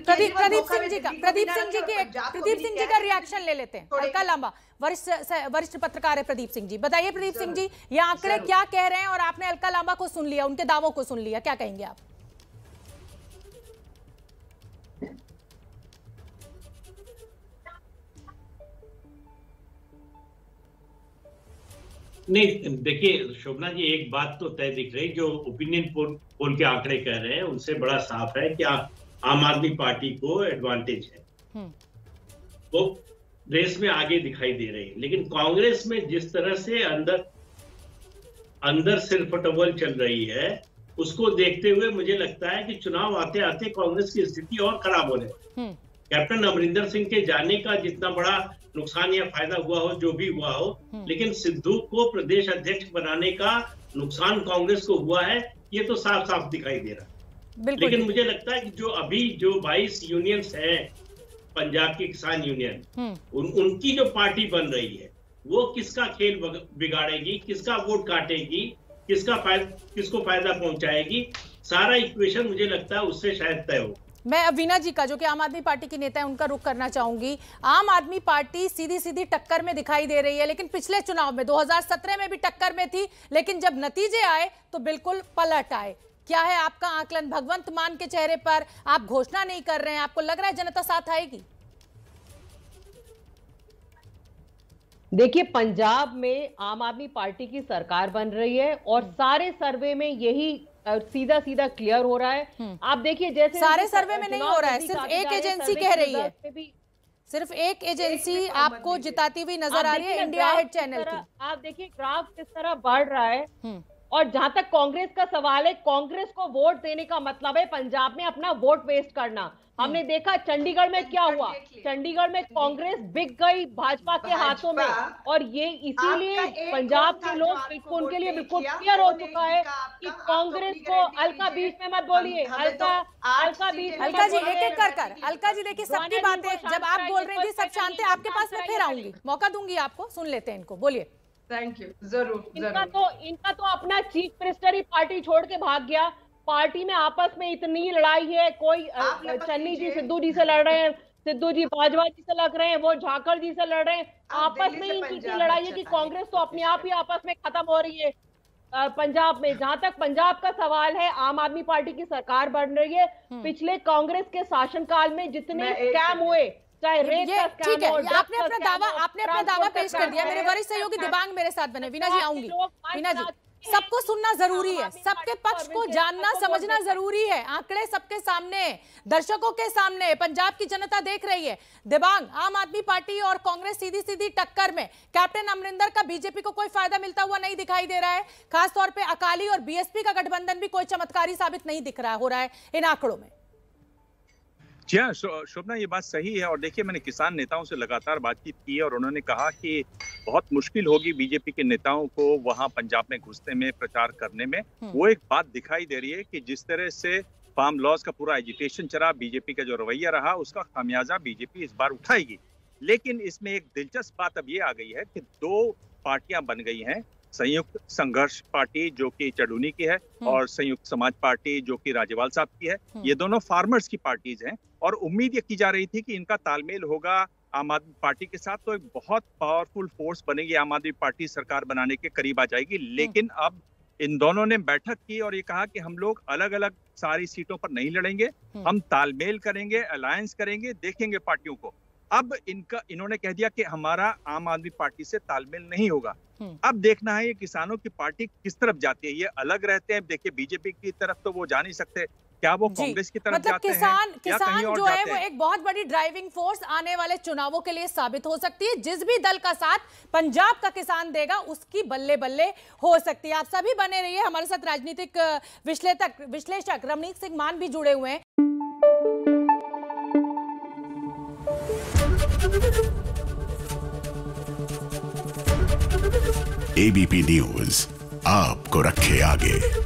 प्रदीप सिंह जी का रिएक्शन ले लेते हैं। अलका लांबा वरिष्ठ पत्रकार है प्रदीप सिंह जी, बताइए प्रदीप सिंह जी, ये आंकड़े क्या कह रहे हैं? और आपने अलका लांबा को सुन लिया, उनके दावों को सुन लिया, क्या कहेंगे आप? नहीं, देखिए शोभना जी, एक बात तो तय दिख रही, जो ओपिनियन पोल के आंकड़े कह रहे हैं उनसे बड़ा साफ है कि आम आदमी पार्टी को एडवांटेज है, वो रेस में आगे दिखाई दे रही है। लेकिन कांग्रेस में जिस तरह से अंदर सिरफटवल चल रही है, उसको देखते हुए मुझे लगता है कि चुनाव आते आते कांग्रेस की स्थिति और खराब होने वाली है। कैप्टन अमरिंदर सिंह के जाने का जितना बड़ा नुकसान या फायदा हुआ हो, जो भी हुआ हो, लेकिन सिद्धू को प्रदेश अध्यक्ष बनाने का नुकसान कांग्रेस को हुआ है, ये तो साफ साफ दिखाई दे रहा है। लेकिन मुझे लगता है कि जो 22 यूनियंस हैं, पंजाब की किसान यूनियन, उनकी जो पार्टी बन रही है, वो किसका खेल बिगाड़ेगी, किसका वोट काटेगी, किसको फायदा पहुंचाएगी, सारा इक्वेशन मुझे लगता है उससे शायद तय हो। मैं वीना जी का, जो कि आम आदमी पार्टी की नेता है, उनका रुख करना चाहूंगी। आम आदमी पार्टी सीधी टक्कर में दिखाई दे रही है, लेकिन पिछले चुनाव में 2017 में भी टक्कर में थी, लेकिन जब नतीजे आए तो बिल्कुल पलट आए। क्या है आपका आकलन? भगवंत मान के चेहरे पर आप घोषणा नहीं कर रहे हैं, आपको लग रहा है जनता साथ आएगी? देखिए, पंजाब में आम आदमी पार्टी की सरकार बन रही है और सारे सर्वे में यही सीधा क्लियर हो रहा है। आप देखिए, जैसे सारे सर्वे में नहीं हो रहा है, सिर्फ एक एजेंसी कह रही है, सिर्फ एक एजेंसी आपको जिताती हुई नजर आ रही है, इंडिया हेड चैनल की। आप देखिए ग्राफ किस तरह बढ़ रहा है। और जहां तक कांग्रेस का सवाल है, कांग्रेस को वोट देने का मतलब है पंजाब में अपना वोट वेस्ट करना। हमने देखा चंडीगढ़ में क्या हुआ, चंडीगढ़ में कांग्रेस बिक गई भाजपा के हाथों में, और ये इसीलिए पंजाब के लोग, उनके लिए बिल्कुल क्लियर हो चुका है कि कांग्रेस को, अलका बीच में मत बोलिए, अलका जी एक कर अलका जी, देखिए सबकी बातें जब आप बोल रही थी सब शांत थे, आपके पास मैं फिर आऊंगी, मौका दूंगी आपको, सुन लेते हैं इनको, बोलिए। Thank you. जरूर। इनका तो अपना चीफ मिनिस्टर ही पार्टी छोड़ के भाग गया। पार्टी में आपस में इतनी लड़ाई है, कोई चन्नी जी सिद्धू जी से लड़ रहे हैं, सिद्धू जी बाजवा जी से लग रहे हैं, वो झाकड़ जी से लड़ रहे हैं, आपस में इनकी लड़ाई है कि कांग्रेस तो अपने आप ही आपस में खत्म हो रही है पंजाब में। जहां तक पंजाब का सवाल है, आम आदमी पार्टी की सरकार बन रही है। पिछले कांग्रेस के शासनकाल में जितने स्कैम हुए, चाहे रेट का स्कैम हो, आपने अपना दावा पेश कर दिया। मेरे वरिष्ठ सहयोगी दिबांग मेरे साथ बने। वीना जी आऊंगी। वीना जी, सबको सुनना जरूरी है, सबके पक्ष को जानना समझना जरूरी है। आंकड़े सबके सामने, दर्शकों के सामने, पंजाब की जनता देख रही है। दिबांग, आम आदमी पार्टी और कांग्रेस सीधी टक्कर में, कैप्टन अमरिंदर का बीजेपी को कोई फायदा मिलता हुआ नहीं दिखाई दे रहा है। खासतौर पे अकाली और बीएसपी का गठबंधन भी कोई चमत्कारी साबित नहीं दिख रहा हो रहा है इन आंकड़ों में। जी हाँ शोभना, ये बात सही है। और देखिए, मैंने किसान नेताओं से लगातार बातचीत की और उन्होंने कहा कि बहुत मुश्किल होगी बीजेपी के नेताओं को वहां पंजाब में घुसने में, प्रचार करने में। वो एक बात दिखाई दे रही है कि जिस तरह से फार्म लॉज का पूरा एजिटेशन चला, बीजेपी का जो रवैया रहा, उसका खामियाजा बीजेपी इस बार उठाएगी। लेकिन इसमें एक दिलचस्प बात अब ये आ गई है कि 2 पार्टियां बन गई हैं, संयुक्त संघर्ष पार्टी जो कि चढ़ूनी की है और संयुक्त समाज पार्टी जो कि राज्यपाल साहब की है। ये दोनों फार्मर्स की पार्टीज हैं और उम्मीद ये की जा रही थी कि इनका तालमेल होगा आम आदमी पार्टी के साथ, तो एक बहुत पावरफुल फोर्स बनेगी, आम आदमी पार्टी सरकार बनाने के करीब आ जाएगी। लेकिन अब इन दोनों ने बैठक की और ये कहा कि हम लोग अलग अलग सारी सीटों पर नहीं लड़ेंगे, हम तालमेल करेंगे, अलायंस करेंगे, देखेंगे पार्टियों को। अब इन्होंने कह दिया कि हमारा आम आदमी पार्टी से तालमेल नहीं होगा। अब देखना है ये किसानों की पार्टी किस तरफ जाती है। ये अलग रहते हैं, देखिए बीजेपी की तरफ तो वो जा नहीं सकते, क्या वो कांग्रेस की तरफ जाते हैं? किसान जो है वो एक बहुत बड़ी ड्राइविंग फोर्स आने वाले चुनावों के लिए साबित हो सकती है। जिस भी दल का साथ पंजाब का किसान देगा, उसकी बल्ले बल्ले हो सकती है। आप सभी बने रहिए, हमारे साथ राजनीतिक विश्लेषक रमनीक सिंह मान भी जुड़े हुए हैं। एबीपी न्यूज आपको रखे आगे।